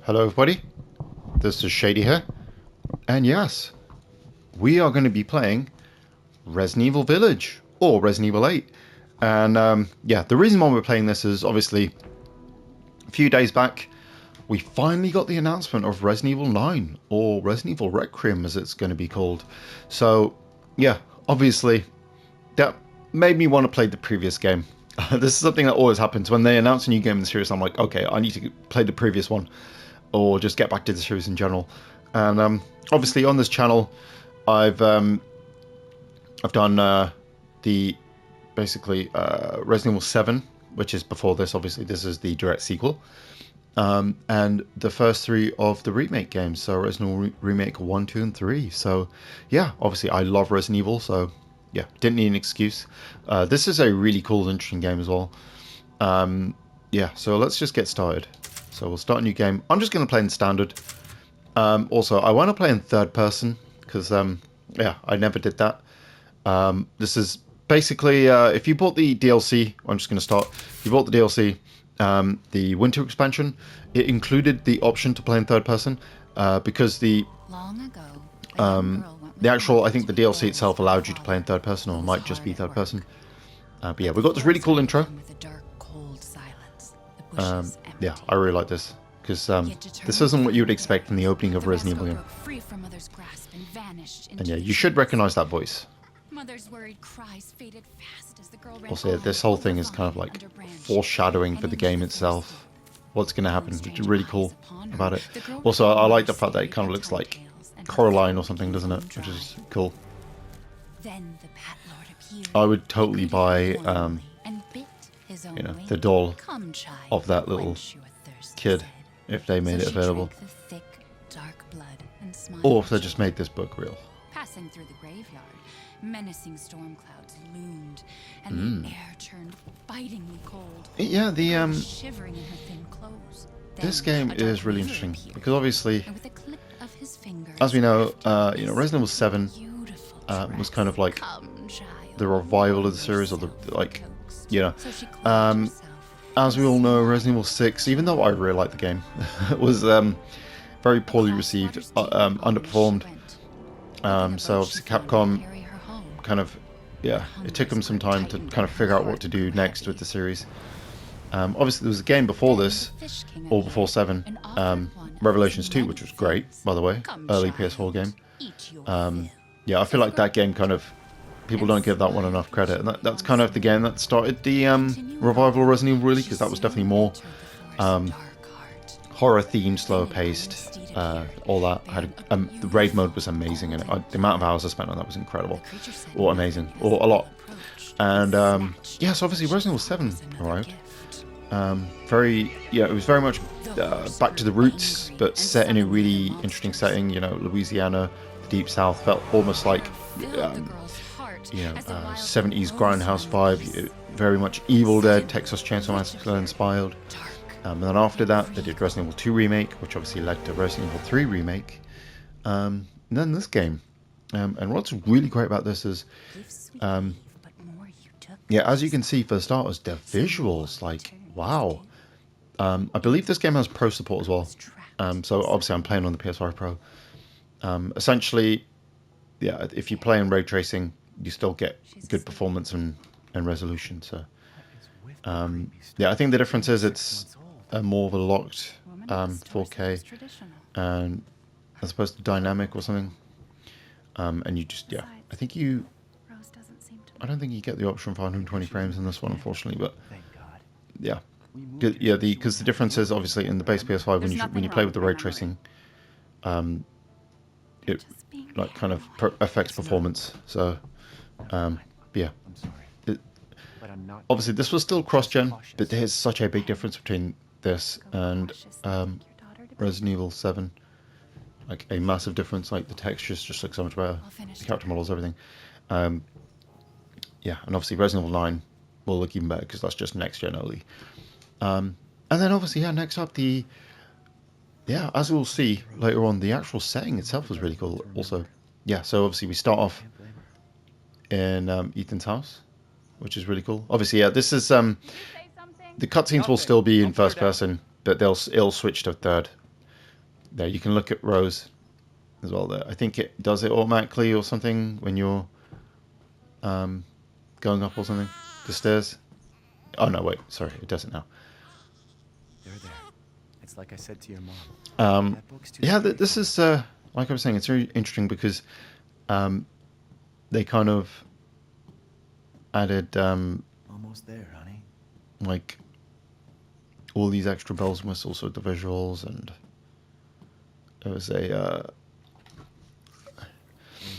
Hello everybody, this is Shady here, and yes, we are going to be playing Resident Evil Village, or Resident Evil 8. And yeah, the reason why we're playing this is obviously a few days back, we finally got the announcement of Resident Evil 9, or Resident Evil Requiem as it's going to be called. So yeah, obviously that made me want to play the previous game. This is something that always happens when they announce a new game in the series. I'm like, okay, I need to play the previous one, or just get back to the series in general. And obviously on this channel, I've done the basically Resident Evil 7, which is before this. Obviously, this is the direct sequel, and the first three of the remake games. So Resident Evil Remake 1, 2, and 3. So yeah, obviously I love Resident Evil. So yeah, didn't need an excuse. This is a really cool, interesting game as well. Yeah, so let's just get started. So we'll start a new game. I'm just going to play in standard. Also, I want to play in third person because, yeah, I never did that. This is basically, if you bought the DLC, I'm just going to start. If you bought the DLC, the Winter expansion, it included the option to play in third person because the actual, I think the DLC itself allowed you to play in third person, or it might just be third person. But yeah, we got this really cool intro. Yeah, I really like this because this isn't what you would expect from the opening of Resident Evil game. And yeah, you should recognize that voice. Also, this whole thing is kind of like foreshadowing for the game itself. What's going to happen, which is really cool about it. Also, I like the fact that it kind of looks like Coraline or something, doesn't it? Which is cool. I would totally buy, you know, the doll of that little kid if they made it available, or if they just made this book real. Passing through the graveyard, menacing storm clouds loomed, and the air turned bitingly cold. Yeah, the shivering in her thin clothes. this game is really interesting because obviously, as we know, you know, Resident Evil 7 was kind of like the revival of the series, or the like, you know. As we all know, Resident Evil 6, even though I really liked the game, was very poorly received, underperformed. So obviously Capcom kind of, yeah, it took them some time to kind of figure out what to do next with the series. Obviously there was a game before this, or before 7, Revelations 2, which was great, by the way, early PS4 game. Yeah, I feel like that game kind of, people don't give that one enough credit, and that's kind of the game that started the revival of Resident Evil, really, because that was definitely more horror themed, slower paced, all that. The raid mode was amazing, and the amount of hours I spent on that was incredible, or amazing, or a lot. And yeah, so obviously Resident Evil 7 arrived. Yeah, it was very much back to the roots, but set in a really interesting setting. You know, Louisiana, the Deep South, felt almost like you know, 70s grindhouse vibe, very much Evil Dead, Texas Chainsaw Massacre inspired. And then after that, they did Resident Evil 2 Remake, which obviously led to Resident Evil 3 Remake. And then this game. And what's really great about this is, yeah, as you can see for starters, the visuals, like, wow. I believe this game has Pro support as well. So obviously I'm playing on the PS5 Pro. Essentially, yeah, if you play in ray tracing, you still get good performance and resolution. So yeah, I think the difference is it's more of a locked 4K, and as opposed to dynamic or something. And you just, yeah, I don't think you get the option for 120 frames in this one, unfortunately, but yeah, yeah, because the difference is obviously in the base PS5 when you play with the ray tracing, it like kind of affects performance. So yeah, obviously this was still cross-gen, but there's such a big difference between this and Resident Evil 7, like a massive difference. Like the textures just look so much better, the character models, everything. Yeah, and obviously Resident Evil 9 will look even better because that's just next gen only. And then obviously, yeah, next up yeah, as we'll see later on, the actual setting itself was really cool also. Yeah, so obviously we start off in Ethan's house, which is really cool. Obviously, yeah, this is the cutscenes will still be in first person, but it'll switch to third. there you can look at Rose as well there. I think it does it automatically or something when you're going up or something. The stairs. Oh no, wait, sorry, it doesn't now. They're there. It's like I said to your mom. That book's too scary this for is like I was saying, it's very interesting because they kind of added almost there, honey. like all these extra bells and whistles, so the visuals, and there was a There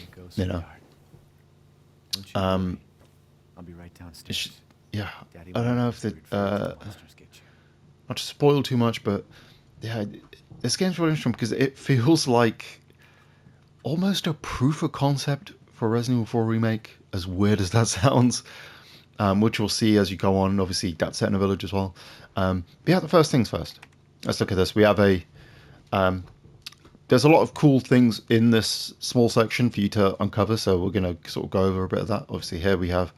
you go, you know, sweetheart. Don't you worry. I'll be right downstairs. yeah, Daddy I don't know won't if be it worried for you till monsters get you. not to spoil too much, but yeah, this game's really interesting because it feels like almost a proof of concept for Resident Evil 4 Remake, as weird as that sounds, which we'll see as you go on. Obviously, that's set in a village as well. But yeah, the first things first. Let's look at this. We have a... there's a lot of cool things in this small section for you to uncover, so we're going to sort of go over a bit of that. Obviously, here we have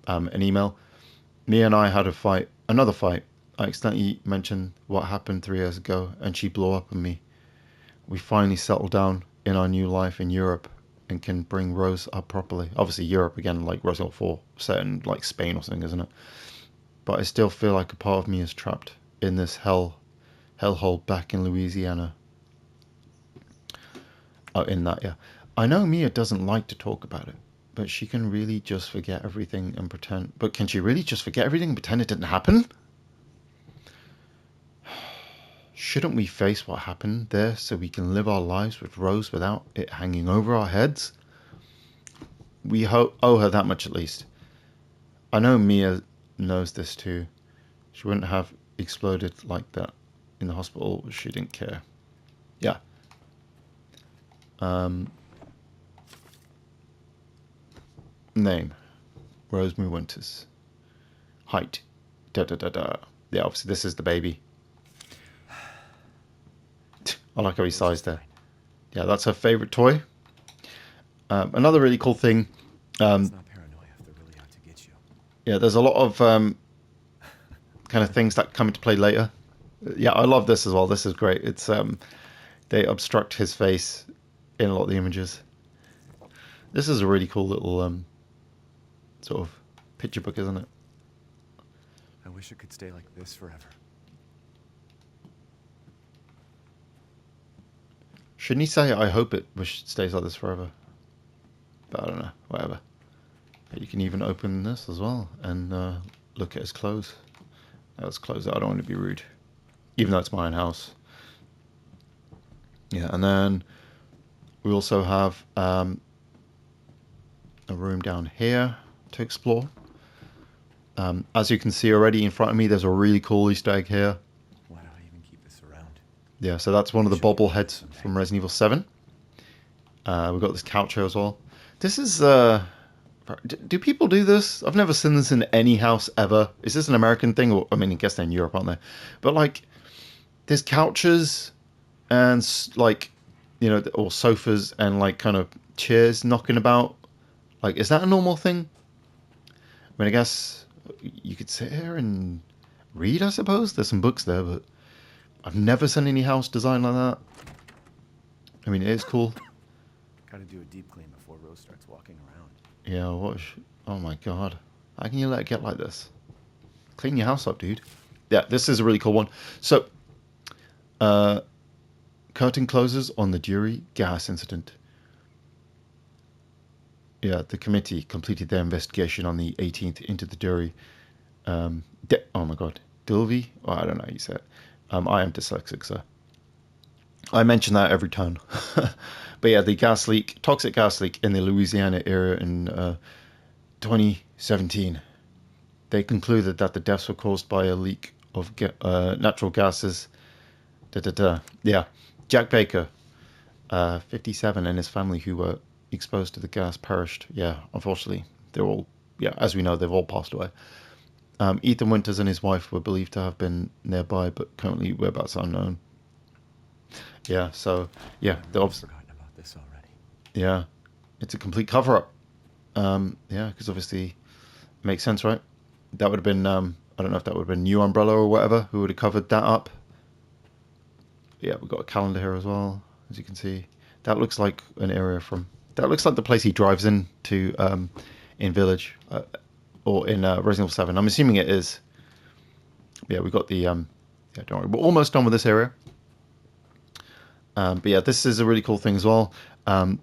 an email. Mia and I had another fight. I accidentally mentioned what happened 3 years ago, and she blew up on me. We finally settled down in our new life in Europe and can bring Rose up properly. Obviously, Europe again, like Resident Evil 4, set in like Spain or something, isn't it? But I still feel like a part of me is trapped in this hellhole back in Louisiana. Oh, in that, yeah. I know Mia doesn't like to talk about it, but she can really just forget everything and pretend. But can she really just forget everything and pretend it didn't happen? Shouldn't we face what happened there so we can live our lives with Rose without it hanging over our heads? We owe her that much at least. I know Mia knows this too. She wouldn't have exploded like that in the hospital. She didn't care. Yeah. Name. Rosemary Winters. Height. Da da da da. Yeah, obviously this is the baby. I like how he sized there. Yeah, that's her favorite toy. Another really cool thing. It's not paranoia if they're really out to get you. Yeah, there's a lot of kind of things that come into play later. Yeah, I love this as well. This is great. It's they obstruct his face in a lot of the images. This is a really cool little sort of picture book, isn't it? I wish it could stay like this forever. Shouldn't he say, I hope it stays like this forever? But I don't know, whatever. You can even open this as well and look at his clothes. Let's close it. I don't want to be rude. Even though it's my own house. Yeah, and then we also have a room down here to explore. As you can see already in front of me, there's a really cool Easter egg here. Why do I even keep this around? Yeah, so that's one of the bobbleheads from Resident Evil 7. We've got this couch here as well. This is... do people do this? I've never seen this in any house ever. Is this an American thing? Or, I mean, I guess they're in Europe, aren't they? But, like, there's couches and, like, you know, or sofas and, like, kind of chairs knocking about. Like, is that a normal thing? I mean, I guess you could sit here and read, I suppose. There's some books there, but I've never seen any house design like that. I mean, it is cool. Gotta do a deep clean before Rose starts walking around. Yeah, oh my god. How can you let it get like this? Clean your house up, dude. Yeah, this is a really cool one. So, curtain closes on the Dury gas incident. Yeah, the committee completed their investigation on the 18th into the Dury. Oh my god. Dilvey? Oh, I don't know how you say it. I am dyslexic, so I mention that every time. But yeah, the toxic gas leak in the Louisiana area in 2017. They concluded that the deaths were caused by a leak of natural gases. Yeah, Jack Baker, 57, and his family who were exposed to the gas perished. Yeah, unfortunately, they're all, yeah, as we know, they've all passed away. Ethan Winters and his wife were believed to have been nearby, but currently whereabouts are unknown. Yeah, so, yeah, I've forgotten about this already. Yeah, it's a complete cover-up. Yeah, because obviously it makes sense, right? That would have been, I don't know if that would have been New Umbrella or whatever, who would have covered that up. yeah, we've got a calendar here as well, as you can see. That looks like an area from... That looks like the place he drives into in Village, or in Resident Evil 7. I'm assuming it is. Yeah, we've got the... yeah, don't worry. We're almost done with this area. But yeah, this is a really cool thing as well.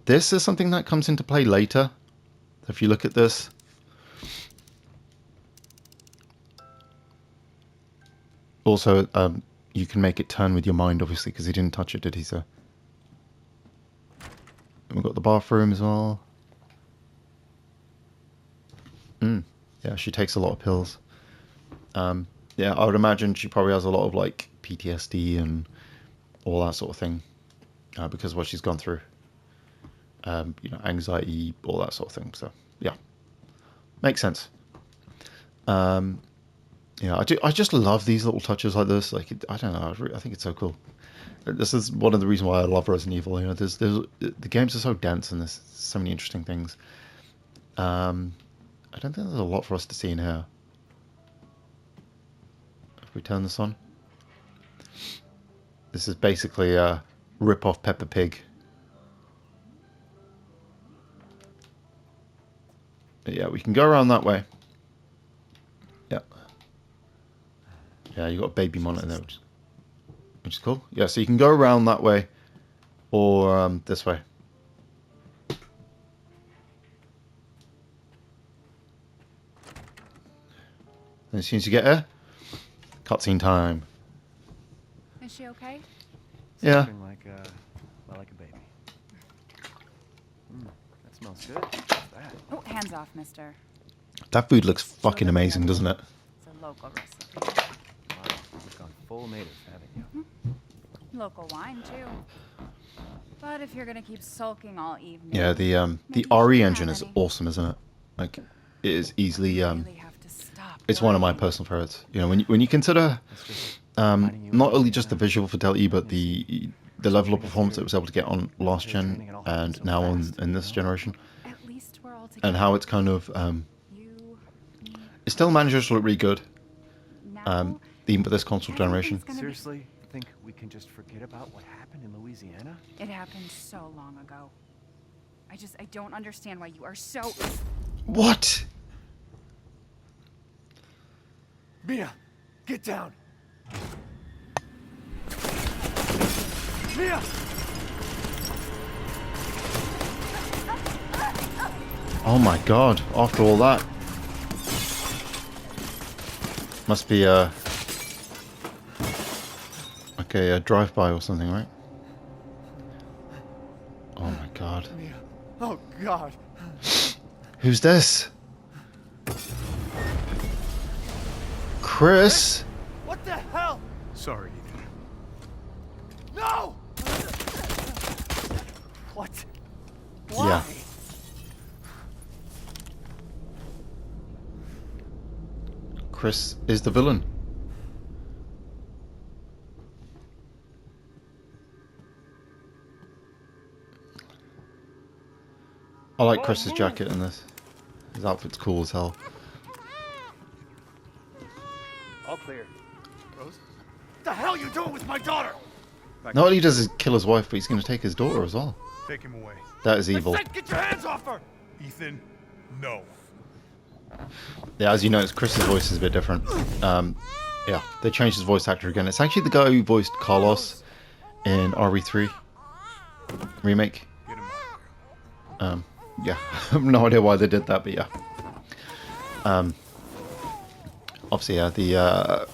This is something that comes into play later. If you look at this... Also, you can make it turn with your mind, obviously, because he didn't touch it, did he, sir? And we've got the bathroom as well. Yeah, she takes a lot of pills. Yeah, I would imagine she probably has a lot of, like, PTSD and all that sort of thing. Because of what she's gone through. You know, anxiety, all that sort of thing. So, yeah. Makes sense. Yeah, I just love these little touches like this. Like, I don't know. I think it's so cool. This is one of the reasons why I love Resident Evil. You know, the games are so dense and there's so many interesting things. I don't think there's a lot for us to see in here. If we turn this on, this is basically a rip-off Peppa Pig. But yeah, we can go around that way. Yeah. Yeah, you got a baby monitor there, which is cool. Yeah, so you can go around that way, or this way. And as soon as you get here, cutscene time. Is she okay? Yeah. Something like, well, like a baby. That smells good. What's that? Oh, hands off, mister. That food looks fucking amazing, doesn't it? It's a local recipe. Wow, you've gone full native, haven't you? Local wine, too. But if you're gonna keep sulking all evening... Yeah, the RE engine is awesome, isn't it? Like, it is easily... it's one of my personal favorites. You know, when you consider not only just the visual fidelity, but the level of performance it was able to get on last gen and now in this generation, and how it's kind of it still manages to look really good, even for this console generation. Seriously, think we can just forget about what happened in Louisiana? It happened so long ago. I don't understand why you are so... What? Mia, get down. Mia! Oh my god, after all that. Must be okay, a drive-by or something, right? Oh my god. Mia. Oh god. Who's this? Chris? What the hell? Sorry, Ethan. No! What? Why? Yeah. Chris is the villain. I like Chris's jacket in this. His outfit's cool as hell. All clear. Rose? What the hell are you doing with my daughter? Not only does he kill his wife, but he's going to take his daughter as well. Take him away. That is evil. I said, get your hands off her! Ethan, no. Yeah, as you notice, Chris's voice is a bit different. Yeah, they changed his voice actor again. It's actually the guy who voiced Carlos in RE3 remake. Get him out. Yeah, I have no idea why they did that, but yeah. Obviously, yeah,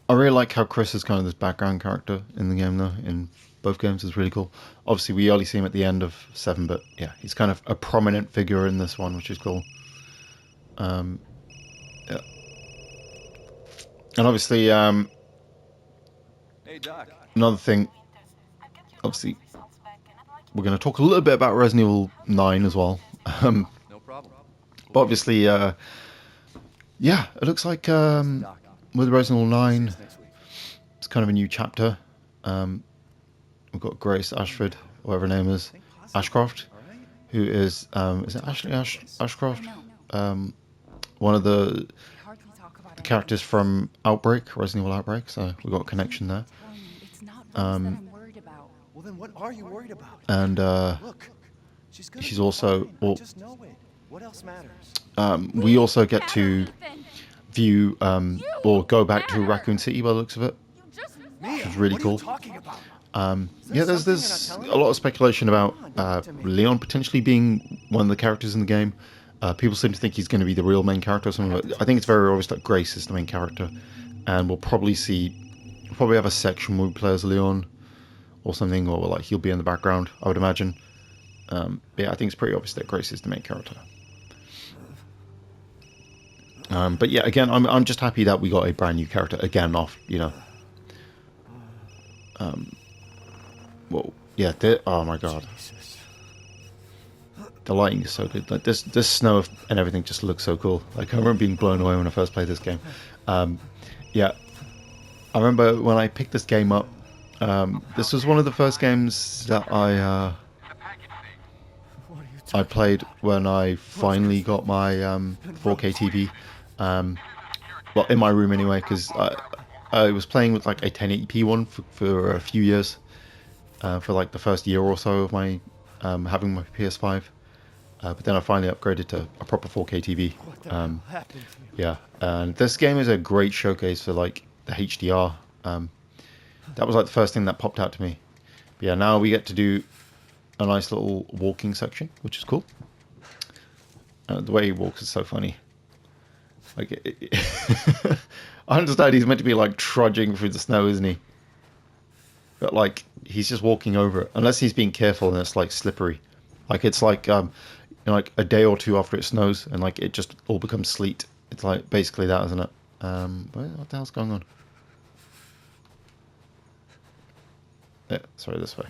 I really like how Chris is kind of this background character in the game, though. In both games, it's really cool. Obviously, we only see him at the end of 7, but yeah, he's kind of a prominent figure in this one, which is cool. Yeah. And obviously, Hey, Doc. another thing, obviously, we're going to talk a little bit about Resident Evil 9 as well. No problem. But obviously, yeah, it looks like with Resident Evil 9, it's kind of a new chapter. We've got Grace Ashford, whatever her name is, Ashcroft, who is it Ashley Ashcroft? One of the characters from Outbreak, Resident Evil Outbreak, so we got a connection there. It's not Rose that I'm worried about. Well, then what are you worried about? And Look, she's also, I just know it. What else matters? we also get to view or go back to Raccoon City by the looks of it, which is really cool. Yeah, there's a lot of speculation about Leon potentially being one of the characters in the game. People seem to think he's going to be the real main character or something, but I think it's very obvious that Grace is the main character, and we'll probably have a section where we play as Leon or something, or like he'll be in the background, I would imagine. Yeah, I think it's pretty obvious that Grace is the main character. But yeah, again, I'm just happy that we got a brand new character again off, you know. Well, yeah, oh my god. The lighting is so good. Like this snow and everything just looks so cool. Like I remember being blown away when I first played this game. Yeah, I remember when I picked this game up. This was one of the first games that I played when I finally got my 4K TV. Well, in my room anyway, because I was playing with like a 1080p one for a few years, for like the first year or so of my having my PS5. But then I finally upgraded to a proper 4K TV. Yeah, and this game is a great showcase for like the HDR. That was like the first thing that popped out to me. But yeah, now we get to do a nice little walking section, which is cool. The way he walks is so funny. Like, I understand he's meant to be like trudging through the snow, isn't he? But like, he's just walking over it. Unless he's being careful and it's like slippery. Like it's like you know, like a day or two after it snows and like it just all becomes sleet. It's like basically that, isn't it? What the hell's going on? Yeah, sorry, this way.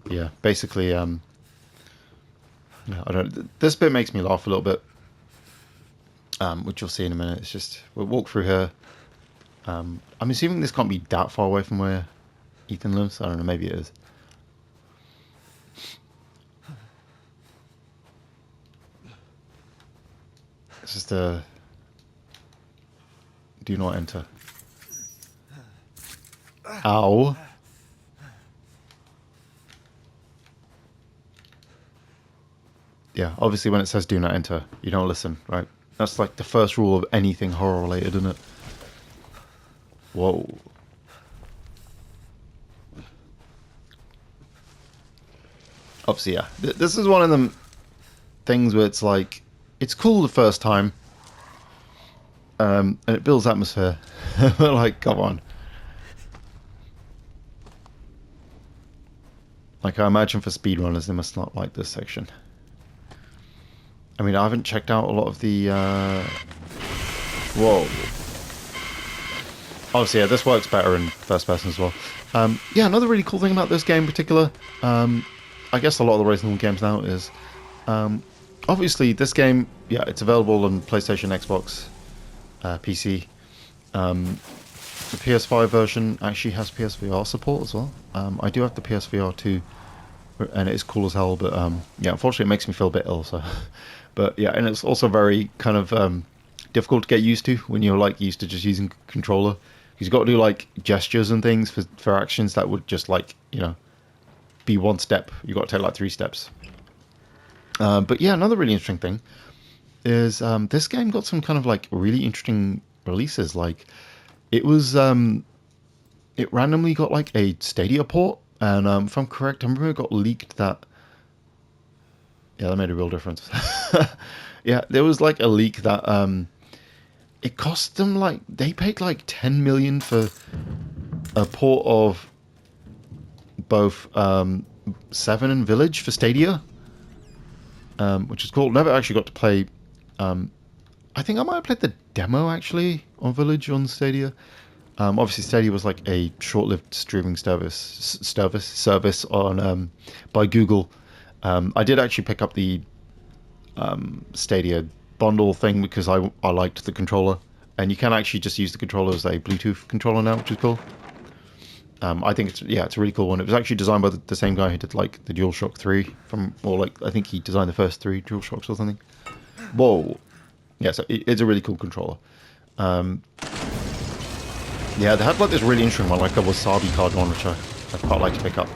Yeah, basically, yeah, I don't. This bit makes me laugh a little bit, which you'll see in a minute. It's just we'll walk through here. I'm assuming this can't be that far away from where Ethan lives. I don't know. Maybe it is. It's just a do not enter. Ow. Yeah, obviously when it says do not enter, you don't listen, right? That's like the first rule of anything horror related, isn't it? Whoa. Obviously, yeah. This is one of them things where it's like, it's cool the first time, and it builds atmosphere. Like, come on. Like, I imagine for speedrunners, they must not like this section. I mean, I haven't checked out a lot of the... Whoa. Obviously, yeah, this works better in first person as well. Yeah, another really cool thing about this game in particular, I guess a lot of the Resident Evil games now is... obviously, this game, yeah, it's available on PlayStation, Xbox, PC. The PS5 version actually has PSVR support as well. I do have the PSVR 2, and it is cool as hell, but yeah, unfortunately it makes me feel a bit ill, so... But yeah, and it's also very kind of difficult to get used to when you're like used to just using controller. You've got to do like gestures and things for actions that would just like, you know, be one step. You've got to take like 3 steps. But yeah, another really interesting thing is this game got some kind of like really interesting releases. Like it was, it randomly got like a Stadia port, and if I'm correct, I remember it got leaked that. Yeah, that made a real difference. Yeah, there was like a leak that it cost them like, they paid like 10 million for a port of both 7 and Village for Stadia, which is cool. Never actually got to play. I think I might have played the demo actually on Village on Stadia. Obviously, Stadia was like a short-lived streaming service on by Google. I did actually pick up the Stadia bundle thing because I liked the controller, and you can actually just use the controller as a Bluetooth controller now, which is cool. I think it's a really cool one. It was actually designed by the same guy who did like the DualShock 3 I think he designed the first 3 DualShocks or something. Whoa, yeah, so it's a really cool controller. Yeah, they had like this really interesting one, like a wasabi card one, which I quite like to pick up.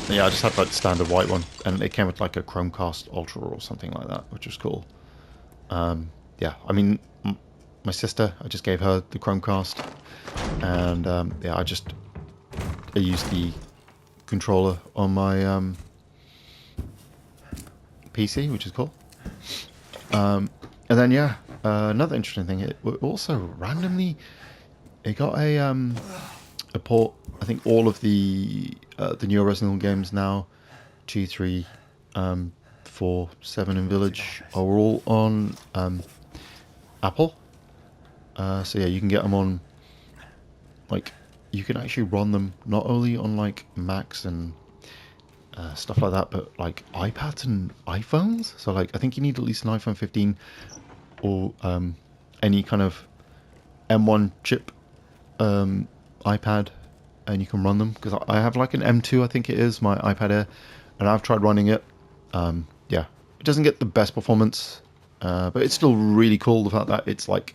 Yeah, I just had like the standard white one, and it came with like a Chromecast Ultra or something like that, which was cool. Yeah, I mean, my sister, I just gave her the Chromecast, and yeah, I used the controller on my PC, which is cool. And then yeah, another interesting thing, it also randomly it got a port. I think all of the newer Resident Evil games now, 2, 3, 4, 7, and Village are all on Apple. So yeah, you can get them on, like, you can actually run them not only on like Macs and stuff like that, but like iPads and iPhones. So like, I think you need at least an iPhone 15 or any kind of M1 chip iPad, and you can run them, because I have like an M2, I think it is, my iPad Air, and I've tried running it. Yeah, it doesn't get the best performance, but it's still really cool. The fact that it's like,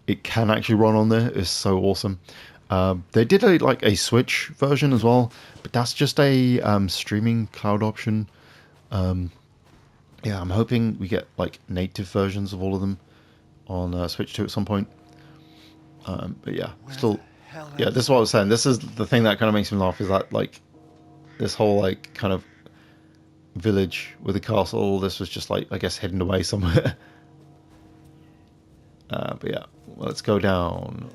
it can actually run on there is so awesome. They did like a Switch version as well, but that's just a streaming cloud option. Yeah, I'm hoping we get like native versions of all of them on Switch 2 at some point. But yeah, still, yeah, this is what I was saying. This is the thing that kind of makes me laugh, is that like this whole like kind of village with a castle, this was just like, I guess, hidden away somewhere. But yeah, let's go down.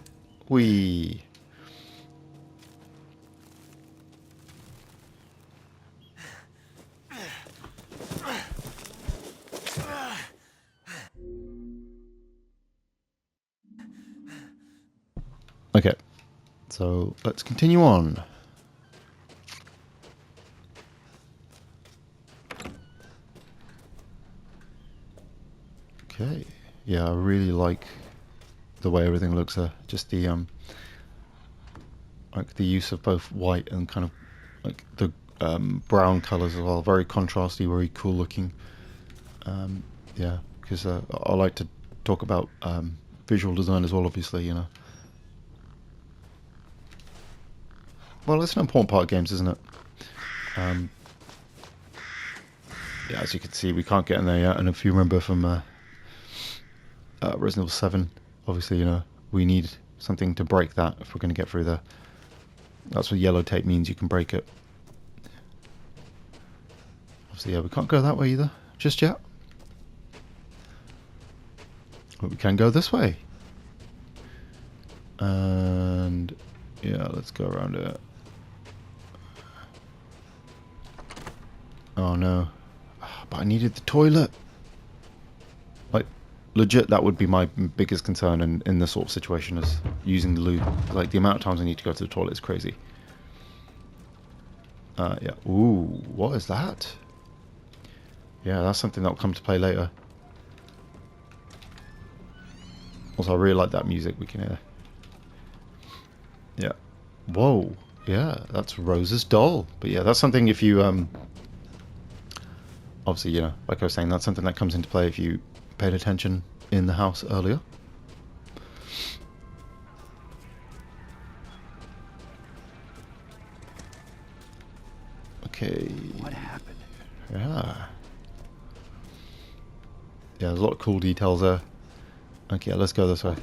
Whee! Okay, so let's continue on. Okay, yeah, I really like the way everything looks there. Just the like the use of both white and kind of like the brown colors as well. Very contrasty, very cool looking. Yeah, because I like to talk about visual design as well, obviously, you know. Well, it's an important part of games, isn't it? Yeah, as you can see, we can't get in there yet. And if you remember from Resident Evil 7, obviously, you know, we need something to break that if we're going to get through there. That's what yellow tape means, you can break it. Obviously, yeah, we can't go that way either, just yet. But we can go this way. And yeah, let's go around it. Oh no. But I needed the toilet. Like, legit, that would be my biggest concern in this sort of situation, is using the loo. Like, the amount of times I need to go to the toilet is crazy. Yeah. Ooh, what is that? Yeah, that's something that'll come to play later. Also, I really like that music we can hear. Yeah. Whoa. Yeah, that's Rose's doll. But yeah, that's something, if you obviously, you know, like I was saying, that's something that comes into play if you paid attention in the house earlier. Okay. What happened? Yeah. Yeah, there's a lot of cool details there. Okay, let's go this way.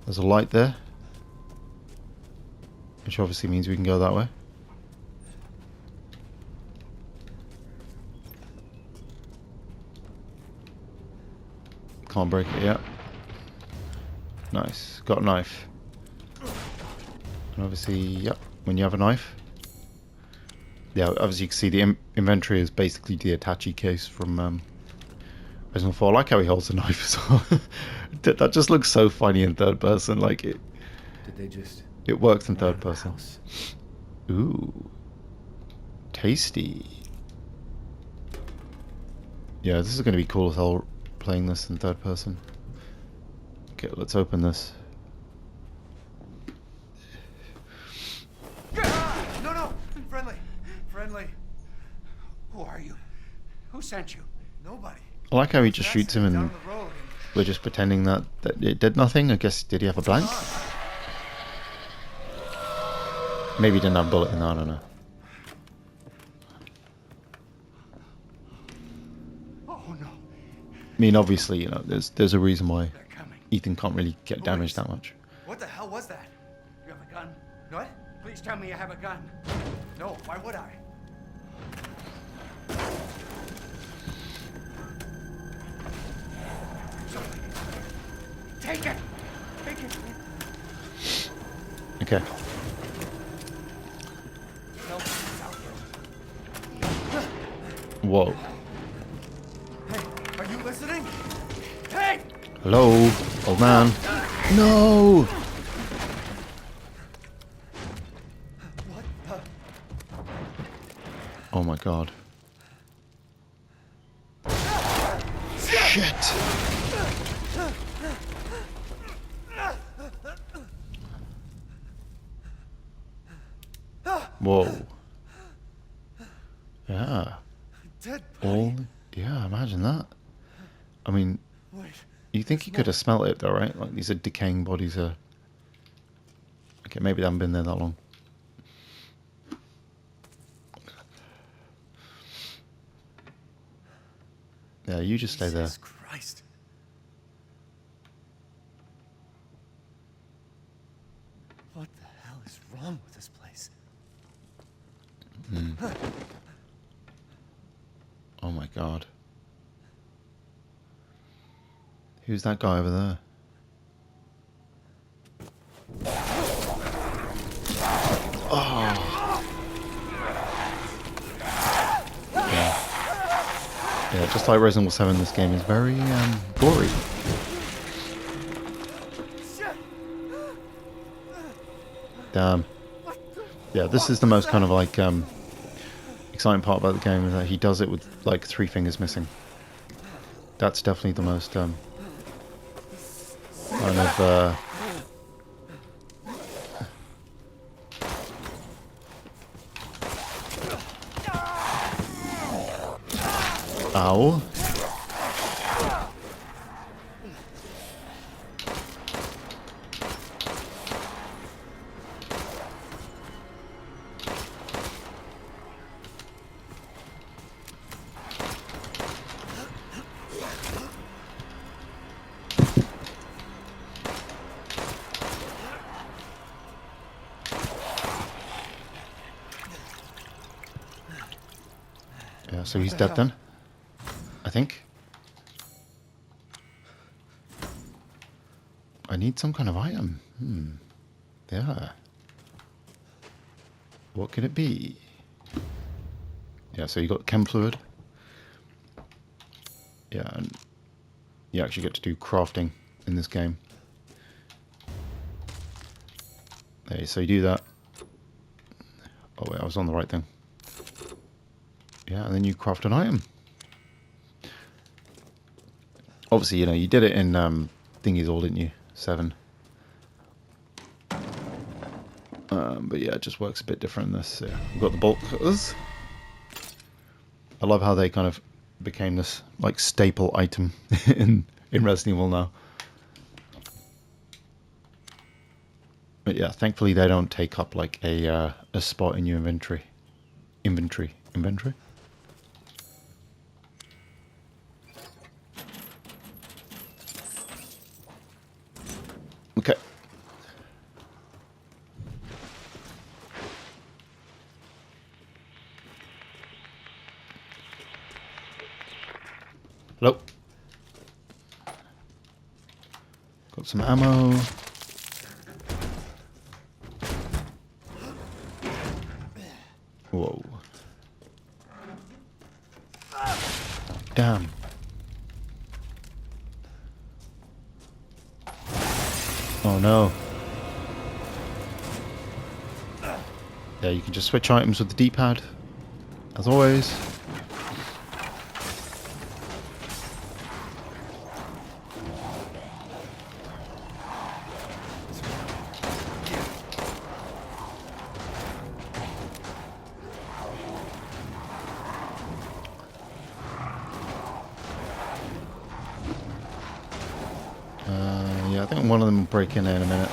There's a light there, which obviously means we can go that way. Can't break it yet. Nice. Got a knife. And obviously, yep, when you have a knife. Yeah, obviously you can see the inventory is basically the attaché case from Resident Evil 4. I like how he holds the knife as well. That just looks so funny in third person. Like, it. Did they just? It works in third person. Ooh, tasty. Yeah, this is going to be cool as hell, playing this in third person. Okay, let's open this. No, friendly. Who are you? Who sent you? Nobody. I like how he just shoots him and Down the road. we're just pretending that it did nothing. I guess, did he have a blank? Maybe he didn't have a bullet in there, I don't know. Oh no. I mean, obviously, you know, there's a reason why They're coming. Ethan can't really get damaged that much. What the hell was that? You have a gun? What? Please tell me you have a gun. No, why would I? Take it! Take it! Okay. No, it's out here. Whoa. Hey, are you listening? Hey! Hello, old man. No! What the? Oh my god. Shit! Whoa. Yeah. Dead All... body. Yeah, imagine that. I mean, Wait. you think he could have smelt it though, right? Like, these are decaying bodies. Okay, maybe they haven't been there that long. Yeah, you just stay there. Jesus Christ. What the hell is wrong with this place? Oh my god. Who's that guy over there? Oh. Yeah, just like Resident Evil 7, this game is very gory. Damn. Yeah, this is the most kind of like exciting part about the game, is that he does it with like 3 fingers missing. That's definitely the most kind of ow. Yeah, so he's dead then, I think. I need some kind of item. Yeah. What could it be? Yeah, so you got chem fluid. Yeah, and you actually get to do crafting in this game. Okay, so you do that. Oh wait, I was on the right thing. Yeah, and then you craft an item. Obviously, you know, you did it in Thingy's All, didn't you? 7. But yeah, it just works a bit different in this. Yeah. We've got the bolt cutters. I love how they kind of became this like staple item in Resident Evil now. But yeah, thankfully they don't take up like a spot in your inventory. Inventory. Okay. Hello. Got some ammo. Whoa. Damn. Oh no. Yeah, you can just switch items with the D-pad, as always. Yeah, I think one of them will break in there in a minute.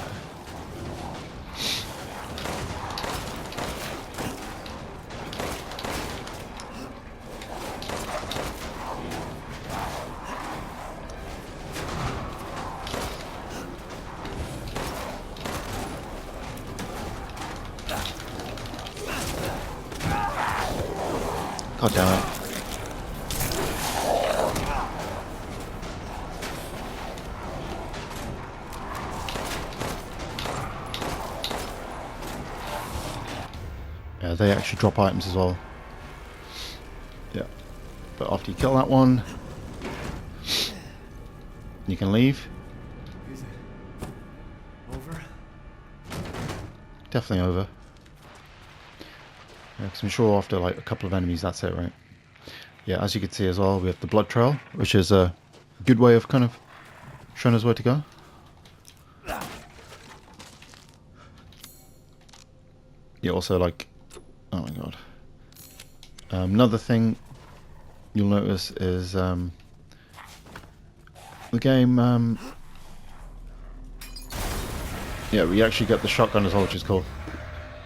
God damn it. Yeah, they actually drop items as well. Yeah. But after you kill that one, you can leave. Is it over? Definitely over. Yeah, 'cause I'm sure after like a couple of enemies, that's it, right? Yeah, as you can see as well, we have the blood trail, which is a good way of kind of showing us where to go. Yeah, also like, oh my god. Another thing you'll notice is the game. Yeah, we actually get the shotgun as well, which is cool.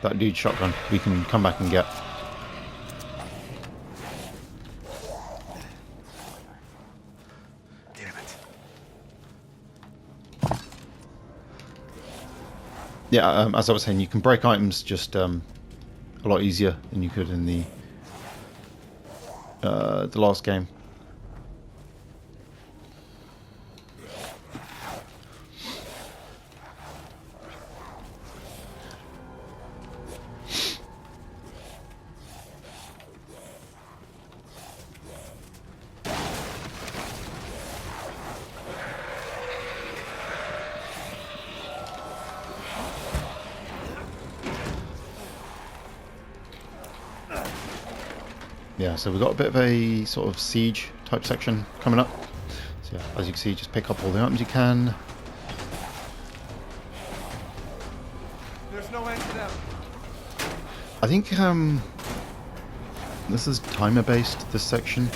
That dude's shotgun we can come back and get. Damn it. Yeah, as I was saying, you can break items just a lot easier than you could in the last game. Yeah, so we've got a bit of a sort of siege type section coming up. So yeah, as you can see, just pick up all the items you can. There's no end to them. I think this is timer based, this section.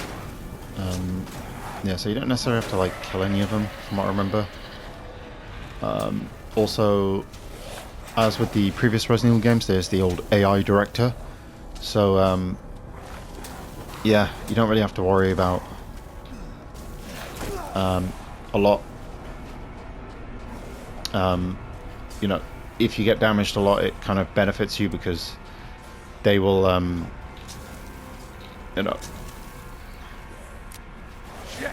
Yeah, so you don't necessarily have to like kill any of them, from what I remember. Also, as with the previous Resident Evil games, there's the old AI director. So yeah, you don't really have to worry about a lot. You know, if you get damaged a lot, it kind of benefits you because they will, you know. Shit.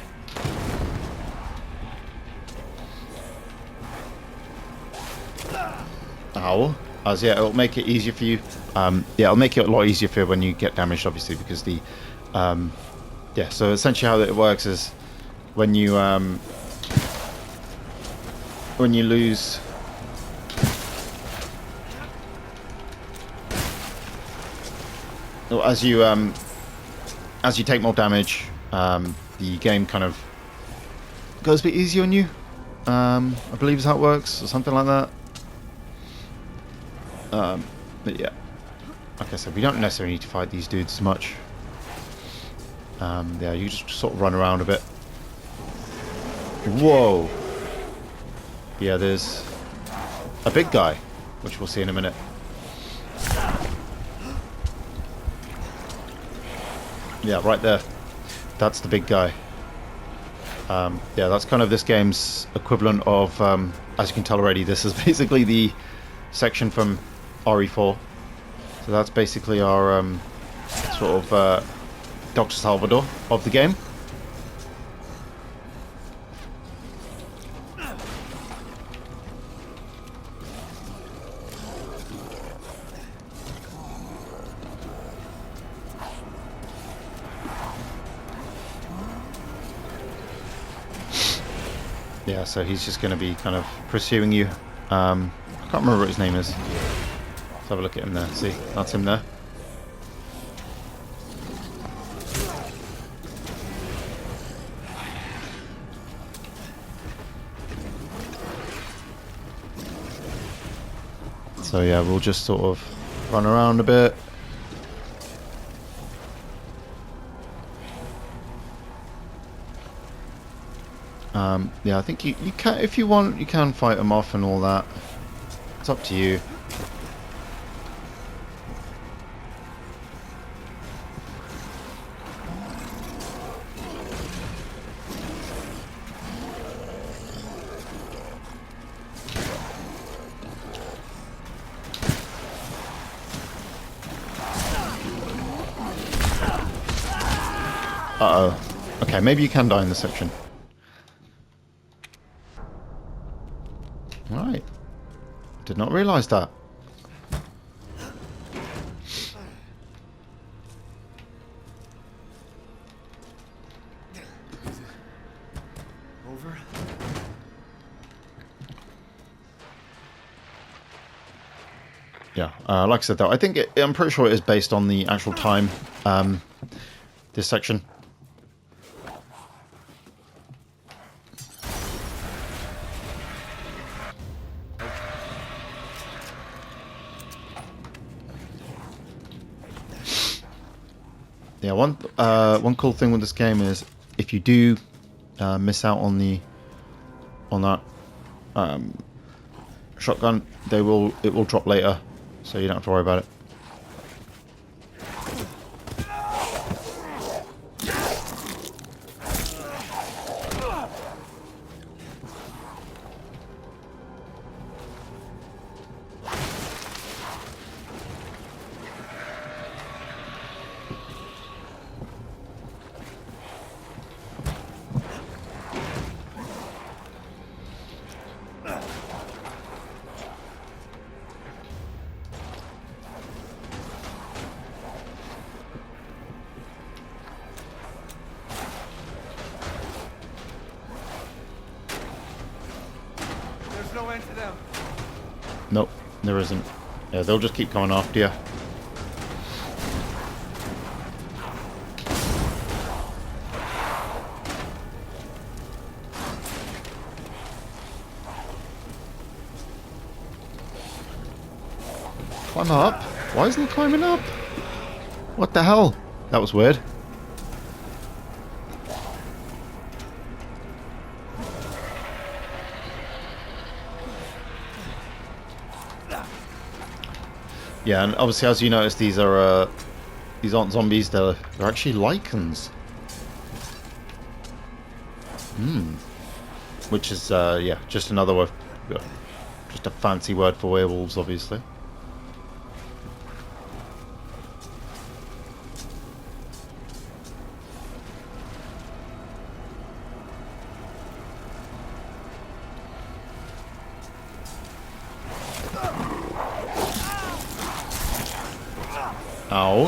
Ow. As yeah, it'll make it easier for you. Yeah, it'll make it a lot easier for you when you get damaged, obviously, because the yeah. So essentially, how it works is when you lose. Well, as you take more damage, the game kind of goes a bit easier on you. I believe is how it works, or something like that. But yeah, like I said, we don't necessarily need to fight these dudes as much. Yeah, you just sort of run around a bit. Whoa! Yeah, there's a big guy, which we'll see in a minute. Yeah, right there. That's the big guy. Yeah, that's kind of this game's equivalent of, as you can tell already, this is basically the section from RE4. So that's basically our sort of Dr. Salvador of the game. Yeah, so he's just going to be kind of pursuing you. I can't remember what his name is. Let's have a look at him there. See, that's him there. So yeah, we'll just sort of run around a bit. Yeah, I think you can, if you want, you can fight them off and all that. It's up to you. Uh-oh. Okay, maybe you can die in this section. Right. Did not realise that. Over? Yeah, like I said though, I think I'm pretty sure it is based on the actual time, this section. Yeah, one cool thing with this game is if you do miss out on that shotgun, it will drop later, so you don't have to worry about it. There's no end to them. Nope, there isn't. Yeah, they'll just keep coming after you. Climb up? Why isn't he climbing up? What the hell? That was weird. Yeah, and obviously, as you notice, these aren't zombies. They're actually lichens. Which is yeah, just another word, just a fancy word for werewolves, obviously. Ow.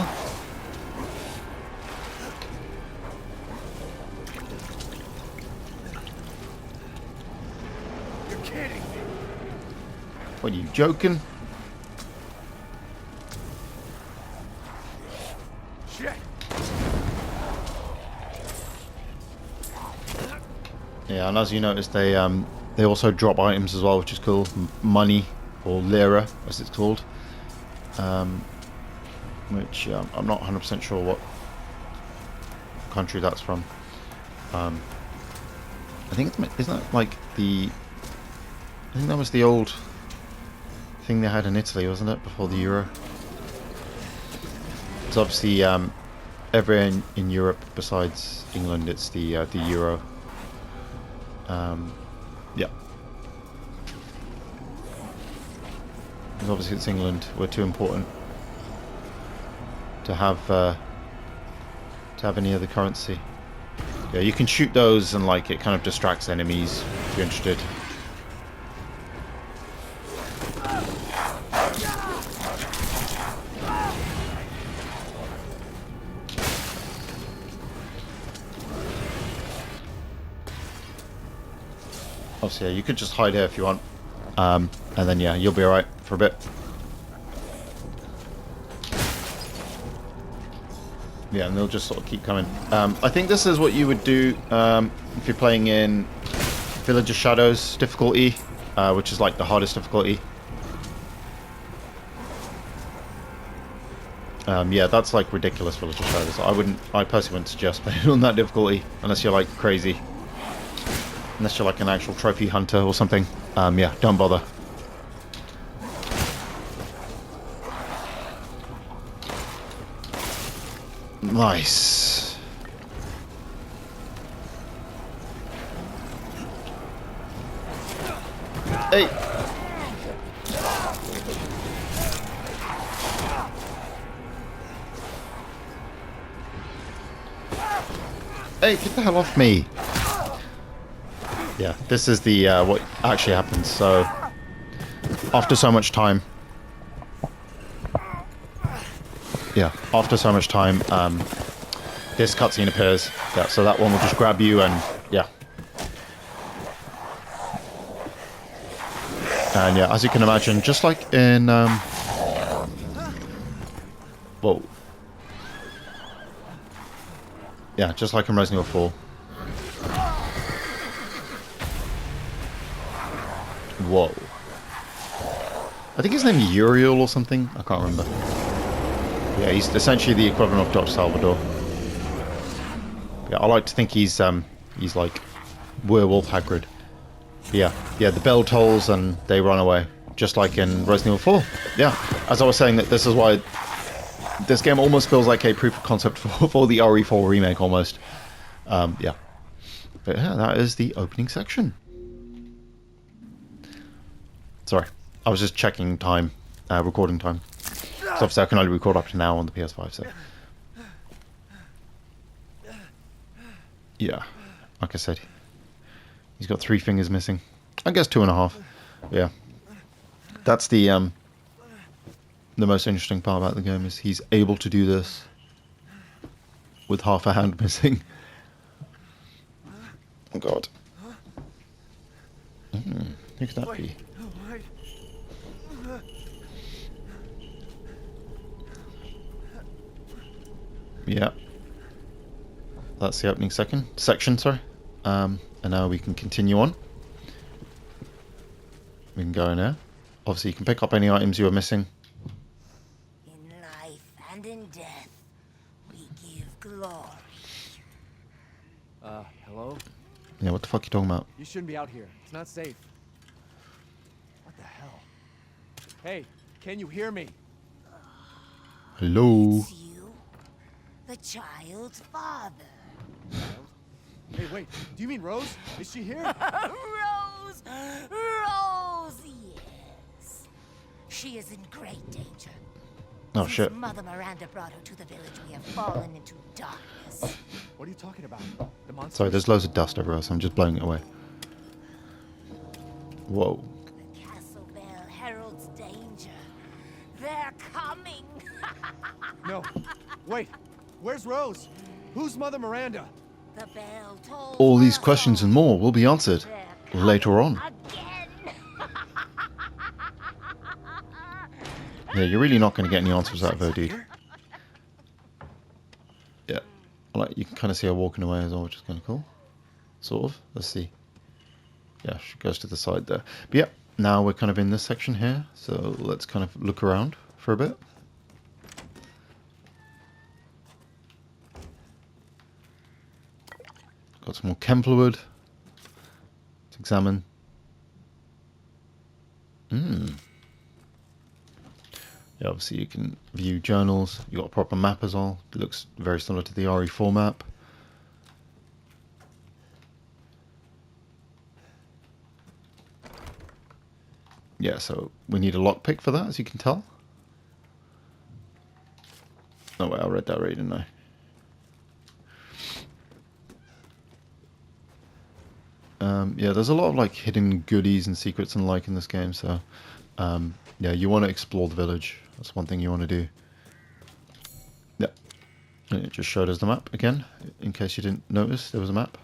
You're kidding me. What, are you joking? Shit. Yeah, and as you notice, they also drop items as well, which is cool. Money, or lira, as it's called. Which I'm not 100% sure what country that's from. I think isn't that like I think that was the old thing they had in Italy, wasn't it, before the euro? It's obviously everywhere in Europe besides England, it's the euro. Yeah. Because obviously it's England. We're too important to have any other currency. Yeah, you can shoot those and like it kind of distracts enemies if you're interested. Obviously, yeah, you could just hide here if you want, and then yeah, you'll be alright for a bit. Yeah, and they'll just sort of keep coming. I think this is what you would do if you're playing in Village of Shadows difficulty, which is like the hardest difficulty. Yeah, that's like ridiculous Village of Shadows. I personally wouldn't suggest playing on that difficulty unless you're like crazy. Unless you're like an actual trophy hunter or something. Yeah, don't bother. Nice. Hey. Hey, get the hell off me. Yeah, this is the what actually happens. So after so much time, this cutscene appears. Yeah, so that one will just grab you and yeah. And yeah, as you can imagine, just like in whoa. Yeah, just like in Resident Evil 4. Whoa. I think his name is Uriel or something. I can't remember. Yeah, he's essentially the equivalent of Dr. Salvador. Yeah, I like to think he's like werewolf Hagrid. Yeah, the bell tolls and they run away, just like in Resident Evil 4. Yeah, as I was saying, that this is why this game almost feels like a proof of concept for the RE4 remake almost. Yeah. But yeah, that is the opening section. Sorry, I was just checking time, recording time. So obviously I can only record up to now on the PS5, so... Yeah, like I said, he's got 3 fingers missing. I guess 2.5. Yeah. That's the most interesting part about the game, is he's able to do this with half a hand missing. Oh god. Who could that be? Yeah. That's the opening section, sorry. And now we can continue on. We can go in here. Obviously you can pick up any items you are missing. In life and in death, we give glory. Hello? Yeah, what the fuck are you talking about? You shouldn't be out here. It's not safe. What the hell? Hey, can you hear me? Hello? It's you, the child's father. Hey, wait. Do you mean Rose? Is she here? Rose! Rose, yes. She is in great danger. Oh Since shit. Mother Miranda brought her to the village, we have fallen into darkness. What are you talking about? The monster? Sorry, there's loads of dust everywhere, so I'm just blowing it away. Whoa. The castle bell heralds danger. They're coming. No. Wait. Where's Rose? Who's Mother Miranda? The bell tolls All these us questions and more will be answered They're later on. again. Yeah, you're really not going to get any answers out of her, dude. Yeah. Like, you can kind of see her walking away as well, which is kind of cool. Sort of. Let's see. Yeah, she goes to the side there. But yeah, now we're kind of in this section here, so let's kind of look around for a bit. Got some more Kemplerwood to examine. Yeah, obviously you can view journals. You got a proper map as well. It looks very similar to the RE4 map. Yeah, so we need a lockpick for that, as you can tell. Oh wait, I read that already, didn't I? Yeah, there's a lot of like hidden goodies and secrets and like in this game, so yeah, you want to explore the village. That's one thing you want to do. Yeah, and it just showed us the map again, in case you didn't notice there was a map.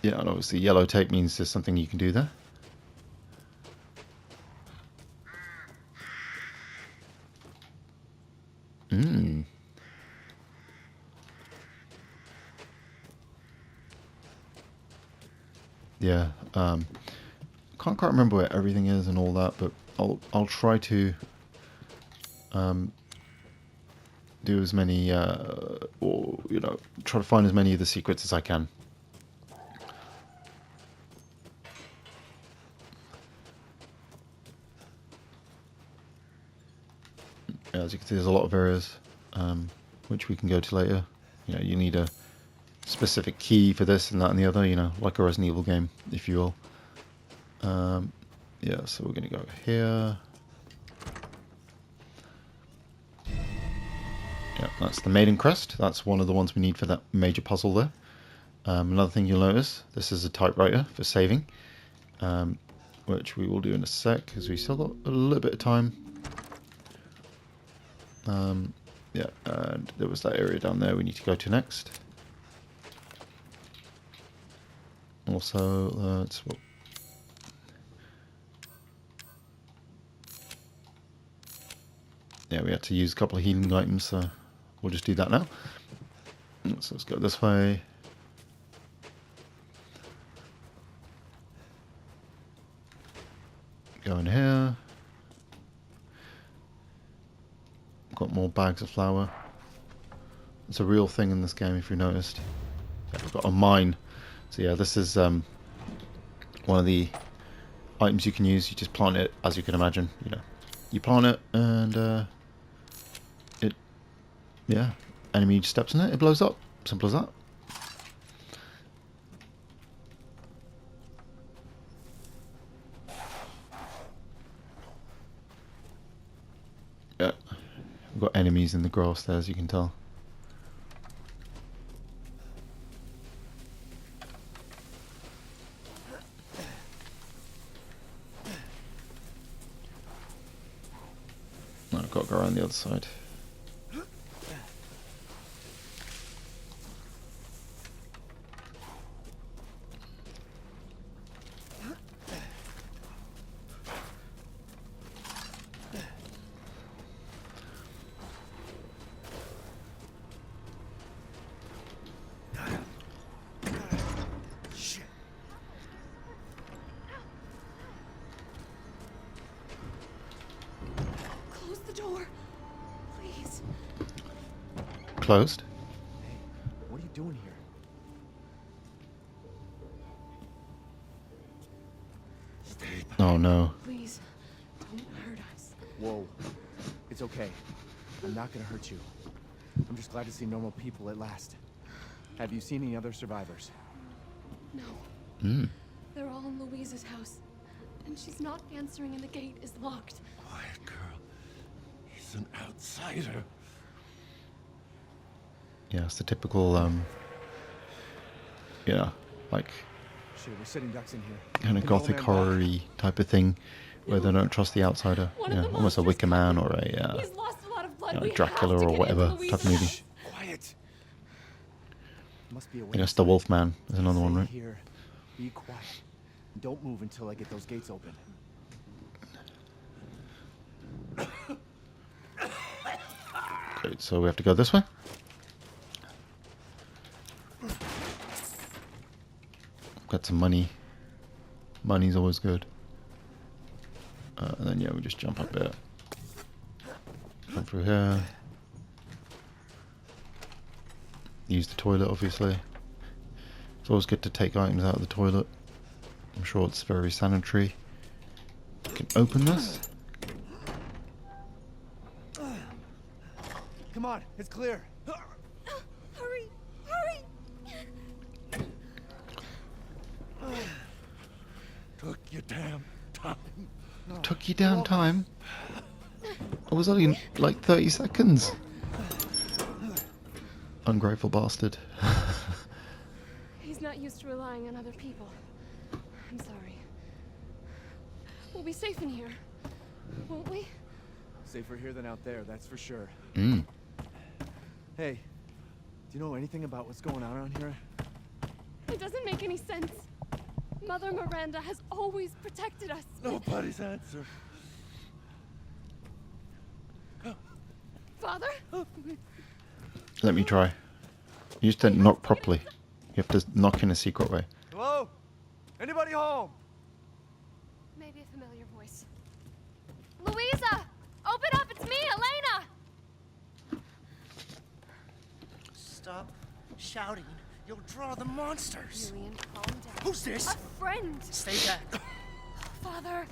Yeah, and obviously yellow tape means there's something you can do there. Yeah, can't quite remember where everything is and all that, but I'll try to do do as many, or you know, try to find as many of the secrets as I can. As you can see, there's a lot of areas which we can go to later. You know, you need a specific key for this and that and the other. You know, like a Resident Evil game, if you will. Yeah, so we're gonna go here. Yeah, that's the Maiden Crest. That's one of the ones we need for that major puzzle there. Another thing you'll notice, this is a typewriter for saving, which we will do in a sec because we still got a little bit of time. Yeah, and there was that area down there we need to go to next. Also, let's... yeah, we had to use a couple of healing items, so we'll just do that now. So let's go this way. Go in here. Got more bags of flour. It's a real thing in this game, if you noticed. Yeah, we've got a mine. So yeah, this is one of the items you can use. You just plant it, as you can imagine. You know, you plant it, and yeah, enemy steps in it, it blows up. Simple as that. Yeah, we've got enemies in the grass there, as you can tell. No, I've got to go around the other side. Close the door, please. Closed? Hey, what are you doing here? Oh no. Please, don't hurt us. Whoa. It's okay. I'm not gonna hurt you. I'm just glad to see normal people at last. Have you seen any other survivors? No. Hmm. They're all in Louise's house. And she's not answering and the gate is locked. Quiet, girl. He's an outsider. Yeah, it's the typical, yeah, like Shit, we're sitting ducks in here. kind of Get the old gothic man back. horror-y type of thing, where they don't trust the outsider. One You of know, the almost a monsters Wicker Man coming. or a He's lost a lot of blood. you know, We Dracula have to or get whatever into Louise's type of movie. house. Quiet. Must be a way I guess the inside. Wolfman is another one, Stay right? Here. Be quiet. Don't move until I get those gates open. Great, so we have to go this way. Got some money. Money's always good. And then yeah, we just jump up there. Jump through here. Use the toilet, obviously. It's always good to take items out of the toilet. I'm sure it's very sanitary. You can open this. Come on, it's clear. Hurry! Hurry! Took your damn time. Took you damn time. I was only like 30 seconds. Ungrateful bastard. He's not used to relying on other people. I'm sorry. We'll be safe in here, won't we? Safer here than out there, that's for sure. Mm. Hey, do you know anything about what's going on around here? It doesn't make any sense. Mother Miranda has always protected us. Nobody's answer. Father? Let me try. You just didn't knock properly. You have to knock in a secret way. Hello? Anybody home? Maybe a familiar voice. Louisa! Open up! It's me, Elena! stop shouting, you'll draw the monsters. Julian, calm down. Who's this? A friend! Stay back. Father!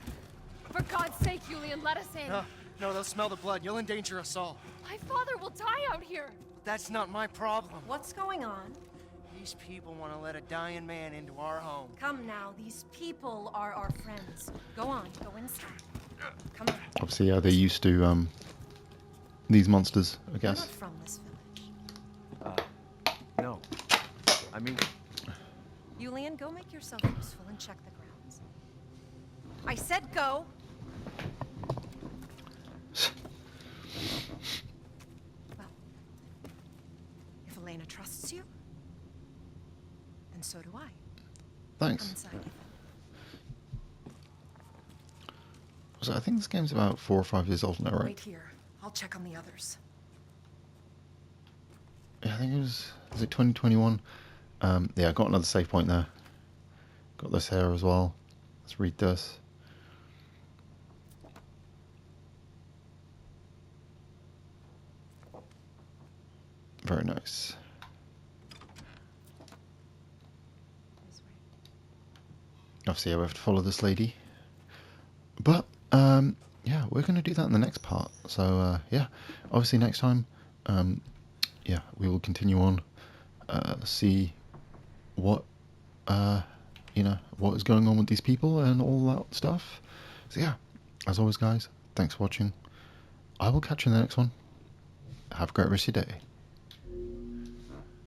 For God's sake, Julian, let us in. No, they'll smell the blood. You'll endanger us all. My father will die out here. That's not my problem. What's going on? These people want to let a dying man into our home. Come now, these people are our friends. Go on, go inside. Come on. Obviously, yeah, they're used to these monsters, I You're guess. not from this village. No. I mean, Julian, go make yourself useful and check the grounds. I said go! Well, if Elena trusts you, then so do I. Come Thanks. inside. So I think this game's about 4 or 5 years old now, right? Wait here. I'll check on the others. Yeah, I think it was it 2021? Yeah, I got another save point there. Got this here as well. Let's read this. Very nice. This way. Obviously, yeah, we have to follow this lady. But, yeah, we're going to do that in the next part. So, yeah, obviously next time, yeah, we will continue on, see what, you know, what is going on with these people and all that stuff. So, yeah, as always, guys, thanks for watching. I will catch you in the next one. Have a great rest of your day.